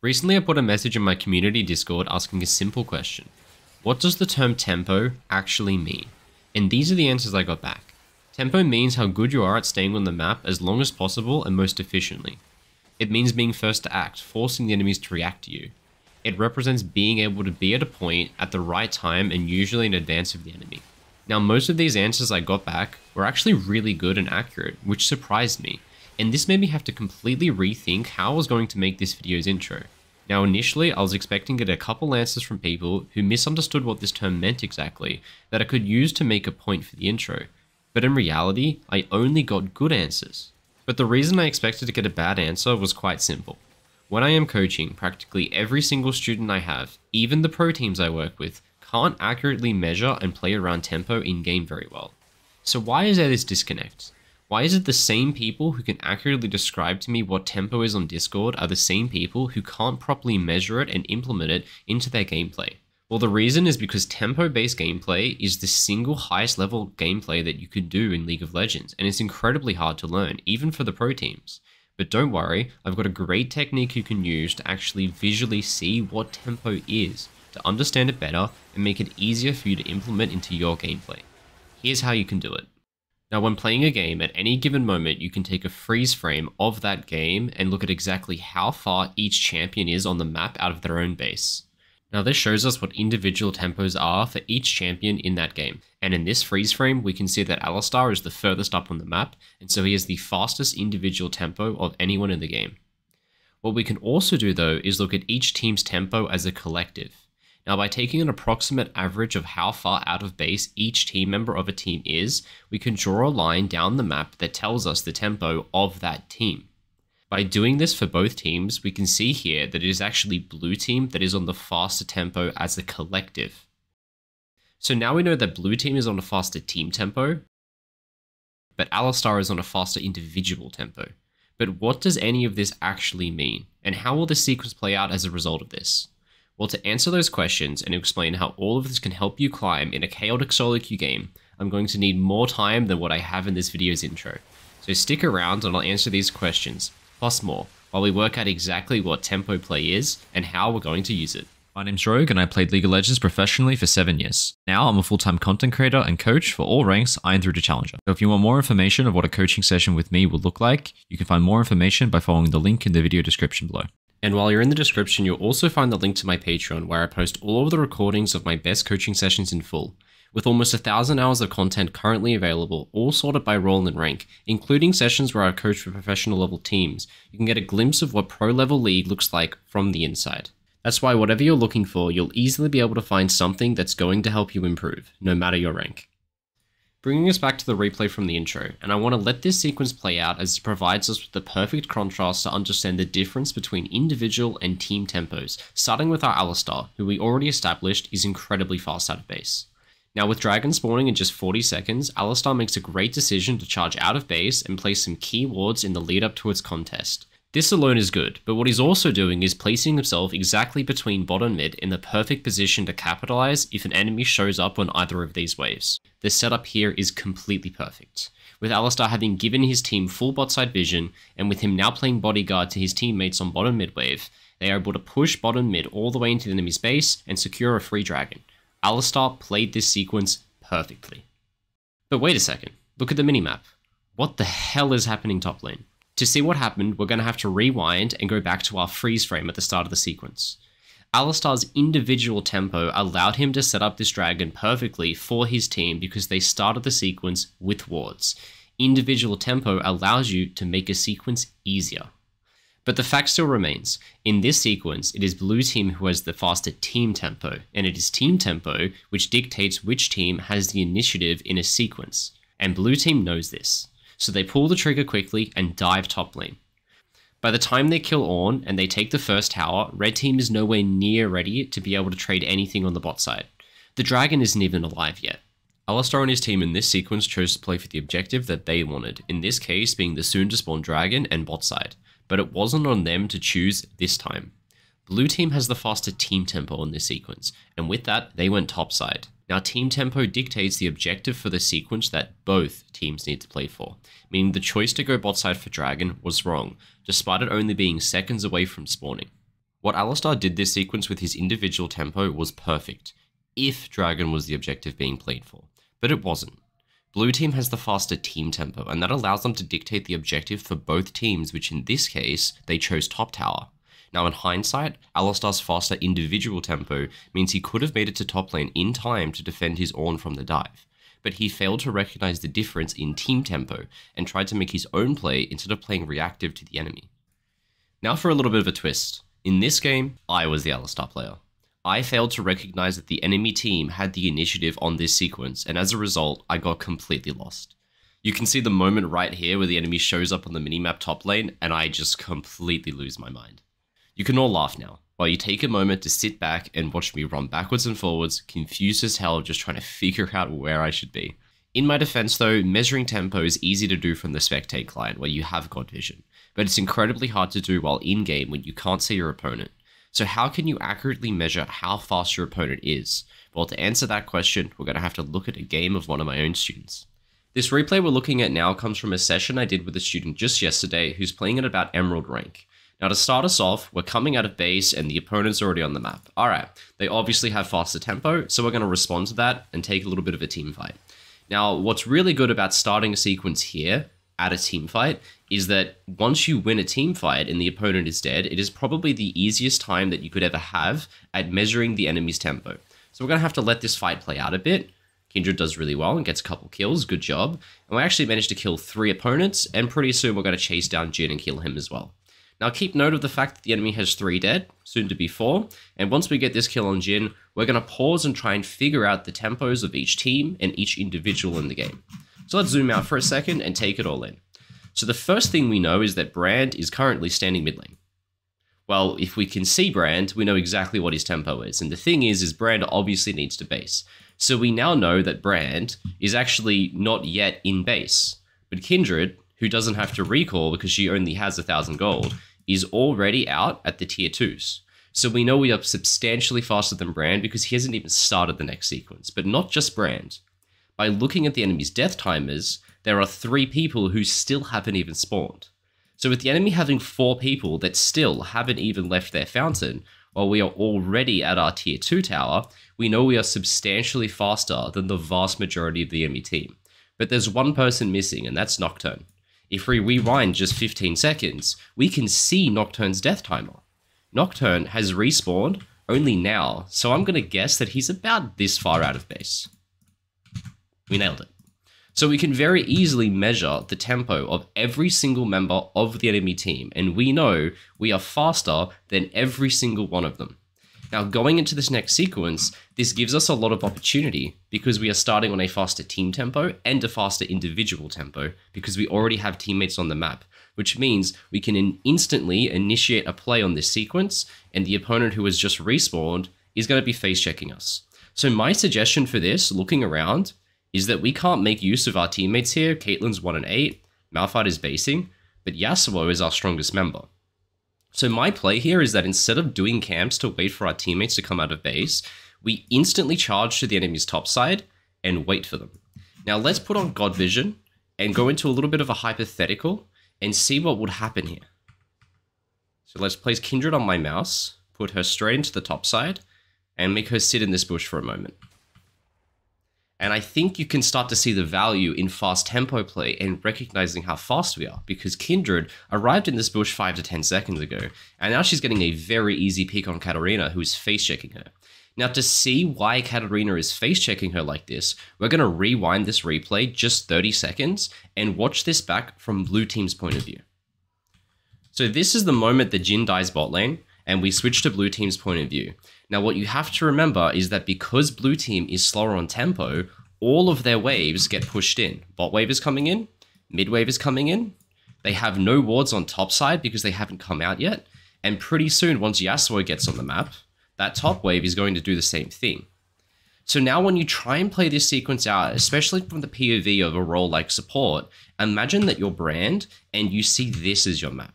Recently I put a message in my community Discord asking a simple question. What does the term tempo actually mean? And these are the answers I got back. Tempo means how good you are at staying on the map as long as possible and most efficiently. It means being first to act, forcing the enemies to react to you. It represents being able to be at a point at the right time and usually in advance of the enemy. Now most of these answers I got back were actually really good and accurate, which surprised me, and this made me have to completely rethink how I was going to make this video's intro. Now initially I was expecting to get a couple answers from people who misunderstood what this term meant exactly, that I could use to make a point for the intro, but in reality I only got good answers. But the reason I expected to get a bad answer was quite simple. When I am coaching, practically every single student I have, even the pro teams I work with, can't accurately measure and play around tempo in-game very well. So why is there this disconnect? Why is it the same people who can accurately describe to me what tempo is on Discord are the same people who can't properly measure it and implement it into their gameplay? Well, the reason is because tempo-based gameplay is the single highest level gameplay that you could do in League of Legends, and it's incredibly hard to learn, even for the pro teams. But don't worry, I've got a great technique you can use to actually visually see what tempo is, to understand it better and make it easier for you to implement into your gameplay. Here's how you can do it. Now when playing a game, at any given moment you can take a freeze frame of that game and look at exactly how far each champion is on the map out of their own base. Now this shows us what individual tempos are for each champion in that game, and in this freeze frame we can see that Alistar is the furthest up on the map, and so he has the fastest individual tempo of anyone in the game. What we can also do though is look at each team's tempo as a collective. Now by taking an approximate average of how far out of base each team member of a team is, we can draw a line down the map that tells us the tempo of that team. By doing this for both teams, we can see here that it is actually blue team that is on the faster tempo as a collective. So now we know that blue team is on a faster team tempo, but Alistar is on a faster individual tempo. But what does any of this actually mean? And how will the sequence play out as a result of this? Well, to answer those questions and explain how all of this can help you climb in a chaotic solo queue game, I'm going to need more time than what I have in this video's intro. So stick around and I'll answer these questions, plus more, while we work out exactly what tempo play is and how we're going to use it. My name's Rogue and I played League of Legends professionally for 7 years. Now I'm a full-time content creator and coach for all ranks Iron through to Challenger. So if you want more information of what a coaching session with me will look like, you can find more information by following the link in the video description below. And while you're in the description, you'll also find the link to my Patreon where I post all of the recordings of my best coaching sessions in full, with almost 1,000 hours of content currently available, all sorted by role and rank, including sessions where I coach for professional level teams. You can get a glimpse of what pro level league looks like from the inside. That's why whatever you're looking for, you'll easily be able to find something that's going to help you improve, no matter your rank. Bringing us back to the replay from the intro, and I want to let this sequence play out as it provides us with the perfect contrast to understand the difference between individual and team tempos, starting with our Alistar, who we already established is incredibly fast out of base. Now with Dragon spawning in just 40 seconds, Alistar makes a great decision to charge out of base and place some key wards in the lead up to its contest. This alone is good, but what he's also doing is placing himself exactly between bot and mid in the perfect position to capitalize if an enemy shows up on either of these waves. The setup here is completely perfect, with Alistar having given his team full bot side vision, and with him now playing bodyguard to his teammates on bot and mid wave, they are able to push bot and mid all the way into the enemy's base and secure a free dragon. Alistar played this sequence perfectly. But wait a second, look at the minimap. What the hell is happening top lane? To see what happened, we're going to have to rewind and go back to our freeze frame at the start of the sequence. Alistar's individual tempo allowed him to set up this dragon perfectly for his team because they started the sequence with wards. Individual tempo allows you to make a sequence easier. But the fact still remains, in this sequence it is blue team who has the faster team tempo, and it is team tempo which dictates which team has the initiative in a sequence, and blue team knows this. So they pull the trigger quickly and dive top lane. By the time they kill Ornn and they take the first tower, red team is nowhere near ready to be able to trade anything on the bot side. The dragon isn't even alive yet. Alistar and his team in this sequence chose to play for the objective that they wanted, in this case being the soon to spawn dragon and bot side, but it wasn't on them to choose this time. Blue team has the faster team tempo in this sequence, and with that they went top side. Now team tempo dictates the objective for the sequence that both teams need to play for, meaning the choice to go bot side for dragon was wrong, despite it only being seconds away from spawning. What Alistar did this sequence with his individual tempo was perfect, if Dragon was the objective being played for, but it wasn't. Blue team has the faster team tempo, and that allows them to dictate the objective for both teams, which in this case, they chose top tower. Now in hindsight, Alistar's faster individual tempo means he could have made it to top lane in time to defend his Ornn from the dive, but he failed to recognize the difference in team tempo and tried to make his own play instead of playing reactive to the enemy. Now for a little bit of a twist. In this game, I was the Alistar player. I failed to recognize that the enemy team had the initiative on this sequence, and as a result, I got completely lost. You can see the moment right here where the enemy shows up on the minimap top lane, and I just completely lose my mind. You can all laugh now, while you take a moment to sit back and watch me run backwards and forwards, confused as hell just trying to figure out where I should be. In my defense though, measuring tempo is easy to do from the Spectate client where you have God Vision, but it's incredibly hard to do while in-game when you can't see your opponent. So how can you accurately measure how fast your opponent is? Well, to answer that question, we're going to have to look at a game of one of my own students. This replay we're looking at now comes from a session I did with a student just yesterday who's playing at about Emerald rank. Now to start us off, we're coming out of base and the opponent's already on the map. Alright, they obviously have faster tempo, so we're going to respond to that and take a little bit of a team fight. Now, what's really good about starting a sequence here at a team fight is that once you win a team fight and the opponent is dead, it is probably the easiest time that you could ever have at measuring the enemy's tempo. So we're going to have to let this fight play out a bit. Kindred does really well and gets a couple kills, good job. And we actually managed to kill 3 opponents, and pretty soon we're going to chase down Jhin and kill him as well. Now keep note of the fact that the enemy has 3 dead, soon to be 4, and once we get this kill on Jhin, we're going to pause and try and figure out the tempos of each team and each individual in the game. So let's zoom out for a second and take it all in. So the first thing we know is that Brand is currently standing mid lane. Well, if we can see Brand, we know exactly what his tempo is, and the thing is Brand obviously needs to base. So we now know that Brand is actually not yet in base, but Kindred, who doesn't have to recall because she only has 1,000 gold, is already out at the tier 2s. So we know we are substantially faster than Brand because he hasn't even started the next sequence, but not just Brand. By looking at the enemy's death timers, there are 3 people who still haven't even spawned. So with the enemy having 4 people that still haven't even left their fountain, while we are already at our tier 2 tower, we know we are substantially faster than the vast majority of the enemy team. But there's one person missing, and that's Nocturne. If we rewind just 15 seconds, we can see Nocturne's death timer. Nocturne has respawned only now, so I'm going to guess that he's about this far out of base. We nailed it. So we can very easily measure the tempo of every single member of the enemy team, and we know we are faster than every single one of them. Now going into this next sequence, this gives us a lot of opportunity because we are starting on a faster team tempo and a faster individual tempo because we already have teammates on the map, which means we can instantly initiate a play on this sequence and the opponent who has just respawned is going to be face checking us. So my suggestion for this, looking around, is that we can't make use of our teammates here. Caitlyn's 1 and 8, Malphite is basing, but Yasuo is our strongest member. So my play here is that instead of doing camps to wait for our teammates to come out of base, we instantly charge to the enemy's top side and wait for them. Now let's put on God Vision and go into a little bit of a hypothetical and see what would happen here. So let's place Kindred on my mouse, put her straight into the top side, and make her sit in this bush for a moment. And I think you can start to see the value in fast tempo play and recognizing how fast we are, because Kindred arrived in this bush 5 to 10 seconds ago, and now she's getting a very easy pick on Katarina, who is face checking her. Now to see why Katarina is face checking her like this, we're going to rewind this replay just 30 seconds and watch this back from blue team's point of view. So this is the moment that Jhin dies bot lane, and we switch to blue team's point of view. Now what you have to remember is that because blue team is slower on tempo, all of their waves get pushed in. Bot wave is coming in, mid wave is coming in, they have no wards on top side because they haven't come out yet, and pretty soon once Yasuo gets on the map, that top wave is going to do the same thing. So now when you try and play this sequence out, especially from the POV of a role like support, imagine that you're Brand and you see this as your map.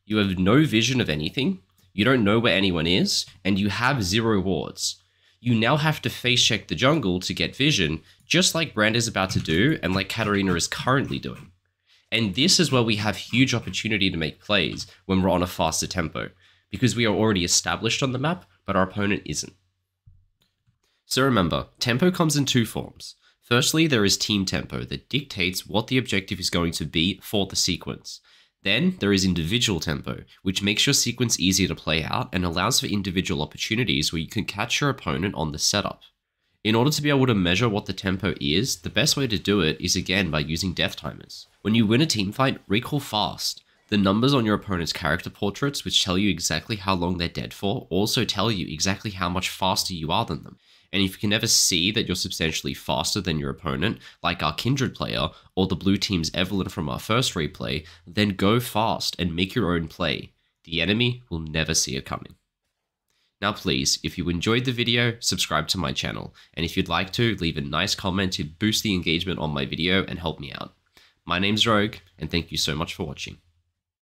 You have no vision of anything, you don't know where anyone is, and you have 0 wards. You now have to face check the jungle to get vision, just like Brand is about to do and like Katarina is currently doing. And this is where we have huge opportunity to make plays when we're on a faster tempo. because we are already established on the map, but our opponent isn't. So remember, tempo comes in two forms. Firstly, there is team tempo that dictates what the objective is going to be for the sequence. Then there is individual tempo, which makes your sequence easier to play out and allows for individual opportunities where you can catch your opponent on the setup. In order to be able to measure what the tempo is, the best way to do it is again by using death timers. When you win a teamfight, recall fast. The numbers on your opponent's character portraits, which tell you exactly how long they're dead for, also tell you exactly how much faster you are than them. And if you can ever see that you're substantially faster than your opponent, like our Kindred player, or the blue team's Evelynn from our first replay, then go fast and make your own play. The enemy will never see it coming. Now please, if you enjoyed the video, subscribe to my channel, and if you'd like to, leave a nice comment to boost the engagement on my video and help me out. My name's Rogue, and thank you so much for watching.